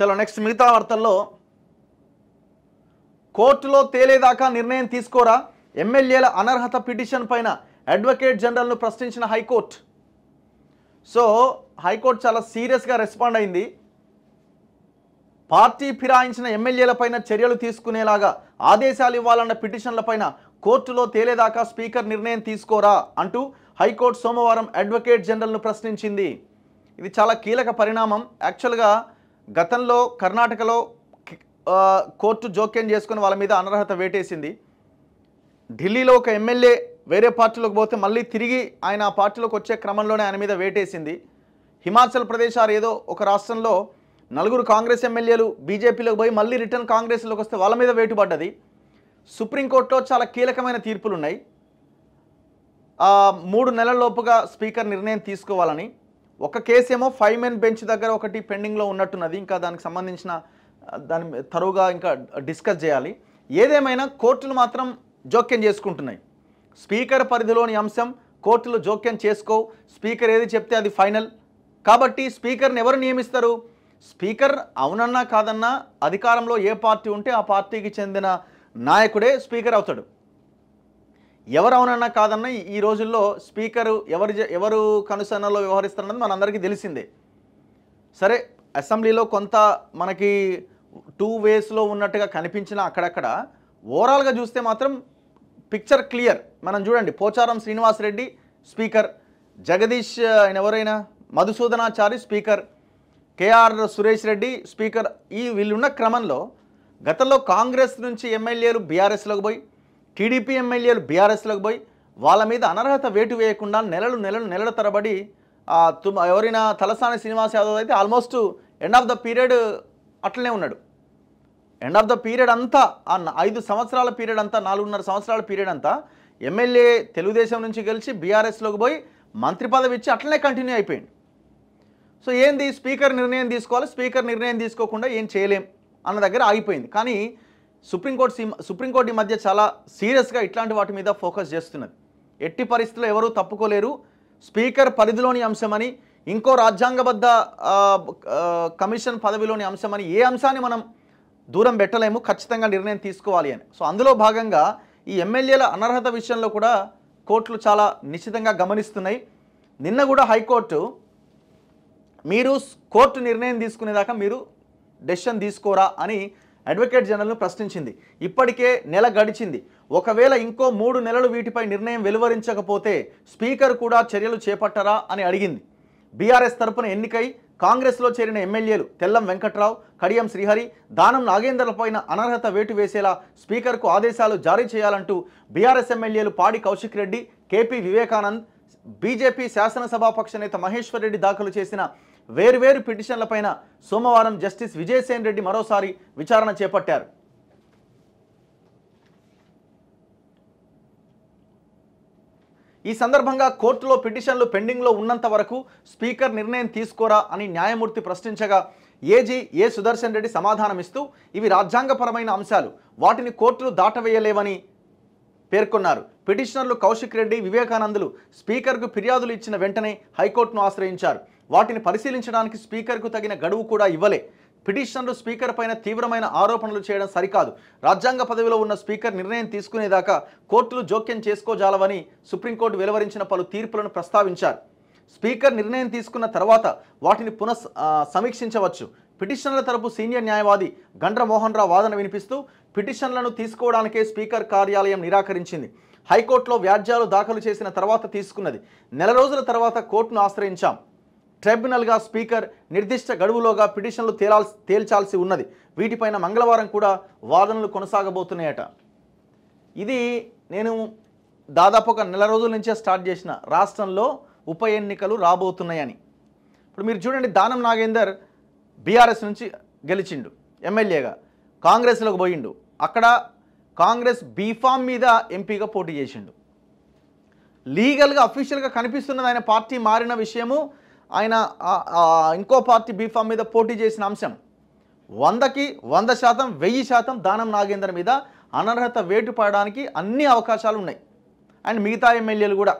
చలో నెక్స్ట్ మిగతా వార్తల్లో కోర్టులో తేలేదాకా నిర్ణయం తీసుకోరా ఎమ్మెల్యేల అనర్హత పిటిషన్ పైన అడ్వకేట్ జనరల్ను ప్రశ్నించిన హైకోర్టు. సో హైకోర్టు చాలా సీరియస్గా రెస్పాండ్ అయింది. పార్టీ ఫిరాయించిన ఎమ్మెల్యేలపైన చర్యలు తీసుకునేలాగా ఆదేశాలు ఇవ్వాలన్న పిటిషన్లపైన కోర్టులో తేలేదాకా స్పీకర్ నిర్ణయం తీసుకోరా అంటూ హైకోర్టు సోమవారం అడ్వకేట్ జనరల్ను ప్రశ్నించింది. ఇది చాలా కీలక పరిణామం. యాక్చువల్గా గతంలో కర్ణాటకలో కోర్టు జోక్యం చేసుకుని వాళ్ళ మీద అనర్హత వేటేసింది. ఢిల్లీలో ఒక ఎమ్మెల్యే వేరే పార్టీలోకి పోతే మళ్ళీ తిరిగి ఆయన ఆ పార్టీలోకి వచ్చే క్రమంలోనే ఆయన మీద వేటేసింది. హిమాచల్ ప్రదేశ్ ఏదో ఒక రాష్ట్రంలో 4 కాంగ్రెస్ ఎమ్మెల్యేలు బీజేపీలోకి పోయి మళ్ళీ రిటర్న్ కాంగ్రెస్లోకి వస్తే వాళ్ళ మీద వేటుపడ్డది. సుప్రీంకోర్టులో చాలా కీలకమైన తీర్పులు ఉన్నాయి. 3 నెలల లోపుగా స్పీకర్ నిర్ణయం తీసుకోవాలని. ఒక కేసేమో 5 మెన్ బెంచ్ దగ్గర ఒకటి పెండింగ్లో ఉన్నట్టున్నది. ఇంకా దానికి సంబంధించిన దాని తరువుగా ఇంకా డిస్కస్ చేయాలి. ఏదేమైనా కోర్టులు మాత్రం జోక్యం చేసుకుంటున్నాయి. స్పీకర్ పరిధిలోని అంశం కోర్టులు జోక్యం చేసుకో, స్పీకర్ ఏది చెప్తే అది ఫైనల్. కాబట్టి స్పీకర్ని ఎవరు నియమిస్తారు? స్పీకర్ అవునన్నా కాదన్నా అధికారంలో ఏ పార్టీ ఉంటే ఆ పార్టీకి చెందిన నాయకుడే స్పీకర్ అవుతాడు. ఎవరు అవునన్నా కాదన్నా ఈ రోజుల్లో స్పీకరు ఎవరు కనుసన్నలో వ్యవహరిస్తారన్నది మనందరికీ తెలిసిందే. సరే, అసెంబ్లీలో కొంత మనకి 2 వేస్లో ఉన్నట్టుగా కనిపించినా అక్కడక్కడ ఓవరాల్గా చూస్తే మాత్రం పిక్చర్ క్లియర్. మనం చూడండి, పోచారం శ్రీనివాసరెడ్డి స్పీకర్, జగదీష్ ఆయన ఎవరైనా Madhusudanachari speaker, KR Suresh Reddy speaker. వీళ్ళున్న క్రమంలో గతంలో కాంగ్రెస్ నుంచి ఎమ్మెల్యేలు బీఆర్ఎస్లోకి పోయి, టీడీపీ ఎమ్మెల్యేలు బీఆర్ఎస్లోకి పోయి వాళ్ళ మీద అనర్హత వేటు వేయకుండా నెలల తరబడి ఎవరైనా తలసాని శ్రీనివాస్ యాదవ్ అయితే almost end of the period అట్లనే ఉన్నాడు. ఎండ్ ఆఫ్ ద పీరియడ్ అంతా 5 సంవత్సరాల పీరియడ్ అంతా, 4.5 సంవత్సరాల పీరియడ్ అంతా ఎమ్మెల్యే తెలుగుదేశం నుంచి గెలిచి బీఆర్ఎస్లోకి పోయి మంత్రి పదవి ఇచ్చి అట్లనే కంటిన్యూ అయిపోయింది. సో ఏంది, స్పీకర్ నిర్ణయం తీసుకోవాలి, స్పీకర్ నిర్ణయం తీసుకోకుండా ఏం చేయలేం అన్న దగ్గర ఆగిపోయింది. కానీ సుప్రీంకోర్టు ఈ మధ్య చాలా సీరియస్గా ఇట్లాంటి వాటి మీద ఫోకస్ చేస్తున్నది. ఎట్టి పరిస్థితుల్లో ఎవరూ తప్పుకోలేరు. స్పీకర్ పరిధిలోని అంశమని, ఇంకో రాజ్యాంగబద్ధ కమిషన్ పదవిలోని అంశమని ఏ అంశాన్ని మనం దూరం పెట్టలేము, ఖచ్చితంగా నిర్ణయం తీసుకోవాలి అని. సో అందులో భాగంగా ఈ ఎమ్మెల్యేల అనర్హత విషయంలో కూడా కోర్టులు చాలా నిశ్చితంగా గమనిస్తున్నాయి. నిన్న కూడా హైకోర్టు మీరు కోర్టు నిర్ణయం తీసుకునేదాకా మీరు డెసిషన్ తీసుకోరా అని అడ్వకేట్ జనరల్ను ప్రశ్నించింది. ఇప్పటికే నెల గడిచింది. ఒకవేళ ఇంకో 3 నెలలు వీటిపై నిర్ణయం వెలువరించకపోతే స్పీకర్ కూడా చర్యలు చేపట్టరా అని అడిగింది. బీఆర్ఎస్ తరపున ఎన్నికై కాంగ్రెస్లో చేరిన ఎమ్మెల్యేలు తెల్లం వెంకట్రావు, కడియం శ్రీహరి, దానం నాగేందర్లపైన అనర్హత వేటు వేసేలా స్పీకర్కు ఆదేశాలు జారీ చేయాలంటూ బీఆర్ఎస్ ఎమ్మెల్యేలు పాడి కౌశిక్ రెడ్డి, కేపీ వివేకానంద్, బీజేపీ శాసనసభాపక్ష నేత మహేశ్వర్ రెడ్డి దాఖలు చేసిన వేర్వేరు పిటిషన్లపైన సోమవారం జస్టిస్ విజయసేన్ రెడ్డి మరోసారి విచారణ చేపట్టారు. ఈ సందర్భంగా కోర్టులో పిటిషన్లు పెండింగ్లో ఉన్నంత వరకు స్పీకర్ నిర్ణయం తీసుకోరా అని న్యాయమూర్తి ప్రశ్నించగా ఏజీ ఏ సుదర్శన్ రెడ్డి సమాధానమిస్తూ ఇవి రాజ్యాంగపరమైన అంశాలు, వాటిని కోర్టులు దాటవేయలేవని పేర్కొన్నారు. పిటిషనర్లు కౌశిక్ రెడ్డి, వివేకానందులు స్పీకర్కు ఫిర్యాదులు ఇచ్చిన వెంటనే హైకోర్టును ఆశ్రయించారు. వాటిని పరిశీలించడానికి స్పీకర్కు తగిన గడువు కూడా ఇవ్వలే. పిటిషనర్లు స్పీకర్ పైన తీవ్రమైన ఆరోపణలు చేయడం సరికాదు. రాజ్యాంగ పదవిలో ఉన్న స్పీకర్ నిర్ణయం తీసుకునేదాకా కోర్టులు జోక్యం చేసుకోజాలవని సుప్రీంకోర్టు వెలువరించిన పలు తీర్పులను ప్రస్తావించారు. స్పీకర్ నిర్ణయం తీసుకున్న తర్వాత వాటిని సమీక్షించవచ్చు. పిటిషనర్ల తరపు సీనియర్ న్యాయవాది గండ్ర మోహన్ రావు వాదన వినిపిస్తూ పిటిషన్లను తీసుకోవడానికే స్పీకర్ కార్యాలయం నిరాకరించింది. హైకోర్టులో వ్యాజ్యాలు దాఖలు చేసిన తర్వాత తీసుకున్నది. నెల రోజుల తర్వాత కోర్టును ఆశ్రయించాం. ట్రైబ్యునల్గా స్పీకర్ నిర్దిష్ట గడువులోగా పిటిషన్లు తేల్చాల్సి ఉన్నది. వీటిపైన మంగళవారం కూడా వాదనలు కొనసాగబోతున్నాయట. ఇది నేను దాదాపు ఒక నెల రోజుల నుంచే స్టార్ట్ చేసిన రాష్ట్రంలో ఉప ఎన్నికలు రాబోతున్నాయని. ఇప్పుడు మీరు చూడండి, దానం నాగేందర్ బీఆర్ఎస్ నుంచి గెలిచిండు ఎమ్మెల్యేగా, కాంగ్రెస్లోకి పోయిండు. అక్కడ కాంగ్రెస్ బీఫామ్ మీద ఎంపీగా పోటీ చేసిండు. లీగల్గా అఫీషియల్గా కనిపిస్తున్నది ఆయన పార్టీ మారిన విషయము, ఆయన ఇంకో పార్టీ బీఫామ్ మీద పోటీ చేసిన అంశం. 100కి 100%, 1000% దానం నాగేందర్ మీద అనర్హత వేటు పడడానికి అన్ని అవకాశాలు ఉన్నాయి. అండ్ మిగతా ఎమ్మెల్యేలు కూడా.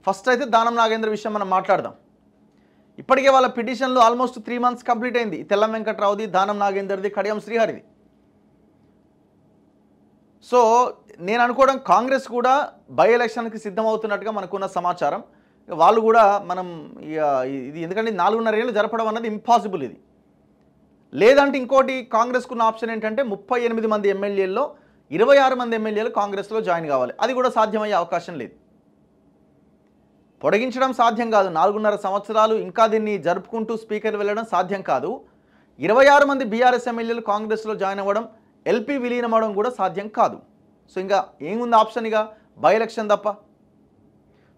ఫస్ట్ అయితే దానం నాగేందర్ విషయం మనం మాట్లాడదాం. ఇప్పటికే వాళ్ళ పిటిషన్లు ఆల్మోస్ట్ 3 months కంప్లీట్ అయింది. తెల్లం వెంకట్రావుది, దానం నాగేందర్ది, కడియం శ్రీహరిది. సో నేను అనుకోవడం కాంగ్రెస్ కూడా బై ఎలక్షన్కి సిద్ధమవుతున్నట్టుగా మనకున్న సమాచారం. వాళ్ళు కూడా మనం ఇది ఎందుకంటే 4.5 ఏళ్ళు జరపడం అన్నది ఇంపాసిబుల్. ఇది లేదంటే ఇంకోటి కాంగ్రెస్కున్న ఆప్షన్ ఏంటంటే 38 మంది ఎమ్మెల్యేల్లో 26 మంది ఎమ్మెల్యేలు కాంగ్రెస్లో జాయిన్ కావాలి. అది కూడా సాధ్యమయ్యే అవకాశం లేదు. పొడిగించడం సాధ్యం కాదు. 4.5 సంవత్సరాలు ఇంకా దీన్ని జరుపుకుంటూ స్పీకర్ వెళ్ళడం సాధ్యం కాదు. 26 మంది బీఆర్ఎస్ ఎమ్మెల్యేలు కాంగ్రెస్లో జాయిన్ అవ్వడం, ఎల్పీ విలీనం అవ్వడం కూడా సాధ్యం కాదు. సో ఇంకా ఏముంది ఆప్షన్? ఇక బై ఎలక్షన్ తప్ప.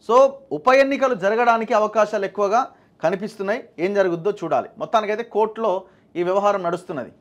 సో ఉప ఎన్నికలు జరగడానికి అవకాశాలు ఎక్కువగా కనిపిస్తున్నాయి. ఏం జరుగుద్దో చూడాలి. మొత్తానికైతే కోర్టులో ఈ వ్యవహారం నడుస్తున్నది.